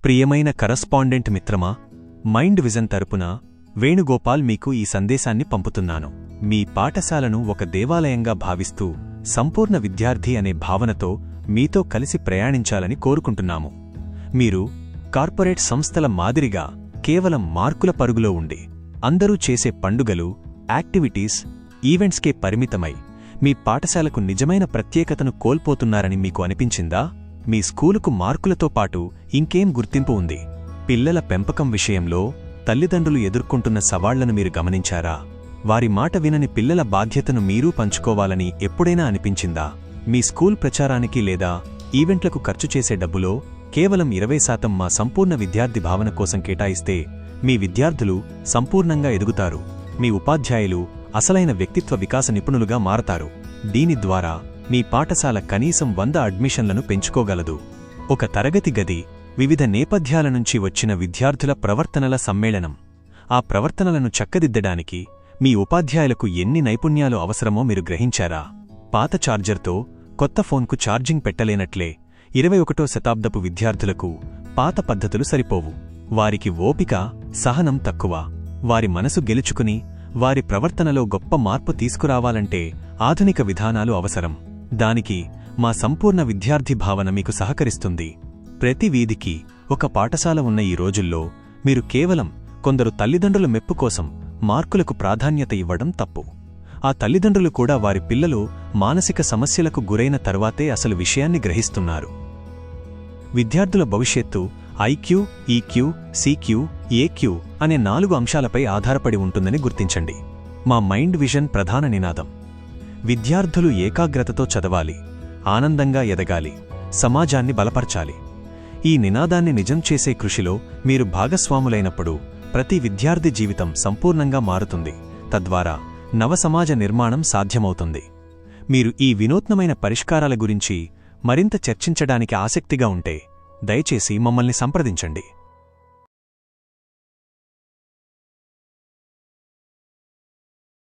ప్రియమైన కరస్పాండెంట్ మిత్రమా, mind vision తరపున వేణుగోపాల్ మీకు ఈ సందేశాన్ని పంపుతున్నాను. మీ పాఠశాలను ఒక దేవాలయంగా భావిస్తూ సంపూర్ణ విద్యార్థి అనే భావనతో మీతో కలిసి ప్రయాణించాలని కోరుకుంటున్నాము. మీరు కార్పొరేట్ సంస్థల మాదిరిగా కేవలం మార్కుల పరుగులో ఉండి అందరూ చేసే పండుగలు, యాక్టివిటీస్, ఈవెంట్స్కే పరిమితమై మీ పాఠశాలకు నిజమైన ప్రత్యేకతను కోల్పోతున్నారని మీకు అనిపించిందా? మీ స్కూలుకు మార్కులతో పాటు ఇంకేం గుర్తింపు ఉంది? పిల్లల పెంపకం విషయంలో తల్లిదండ్రులు ఎదుర్కొంటున్న సవాళ్లను మీరు గమనించారా? వారి మాట వినని పిల్లల బాధ్యతను మీరూ పంచుకోవాలని ఎప్పుడైనా అనిపించిందా? మీ స్కూల్ ప్రచారానికి లేదా ఈవెంట్లకు ఖర్చు చేసే డబ్బులో కేవలం 20% మా సంపూర్ణ విద్యార్థి భావన కోసం కేటాయిస్తే మీ విద్యార్థులు సంపూర్ణంగా ఎదుగుతారు. మీ ఉపాధ్యాయులు అసలైన వ్యక్తిత్వ వికాస నిపుణులుగా మారతారు. దీని ద్వారా మీ పాఠశాల కనీసం 100 అడ్మిషన్లను పెంచుకోగలదు. ఒక తరగతి గది వివిధ నేపథ్యాల నుంచి వచ్చిన విద్యార్థుల ప్రవర్తనల సమ్మేళనం. ఆ ప్రవర్తనలను చక్కదిద్దడానికి మీ ఉపాధ్యాయులకు ఎన్ని నైపుణ్యాలు అవసరమో మీరు గ్రహించారా? పాత ఛార్జర్తో కొత్త ఫోన్కు ఛార్జింగ్ పెట్టలేనట్లే 21వ శతాబ్దపు విద్యార్థులకు పాత పద్ధతులు సరిపోవు. వారికి ఓపిక, సహనం తక్కువ. వారి మనసు గెలుచుకుని వారి ప్రవర్తనలో గొప్ప మార్పు తీసుకురావాలంటే ఆధునిక విధానాలు అవసరం. దానికి మా సంపూర్ణ విద్యార్థి భావన మీకు సహకరిస్తుంది. ప్రతి వీధికి ఒక పాఠశాల ఉన్న ఈ రోజుల్లో మీరు కేవలం కొందరు తల్లిదండ్రుల మెప్పు కోసం మార్కులకు ప్రాధాన్యత ఇవ్వడం తప్పు. ఆ తల్లిదండ్రులు కూడా వారి పిల్లలు మానసిక సమస్యలకు గురైన తర్వాతే అసలు విషయాన్ని గ్రహిస్తున్నారు. విద్యార్థుల భవిష్యత్తు ఐక్యూ, ఈక్యూ, సీక్యూ, ఏక్యూ అనే 4 అంశాలపై ఆధారపడి ఉంటుందని గుర్తించండి. మా మైండ్ విజన్ ప్రధాన నినాదం: విద్యార్థులు ఏకాగ్రతతో చదవాలి, ఆనందంగా ఎదగాలి, సమాజాన్ని బలపర్చాలి. ఈ నినాదాన్ని నిజం చేసే కృషిలో మీరు భాగస్వాములైనప్పుడు ప్రతి విద్యార్థి జీవితం సంపూర్ణంగా మారుతుంది. తద్వారా నవ సమాజ నిర్మాణం సాధ్యమవుతుంది. మీరు ఈ వినూత్నమైన పరిష్కారాల గురించి మరింత చర్చించడానికి ఆసక్తిగా ఉంటే దయచేసి మమ్మల్ని సంప్రదించండి.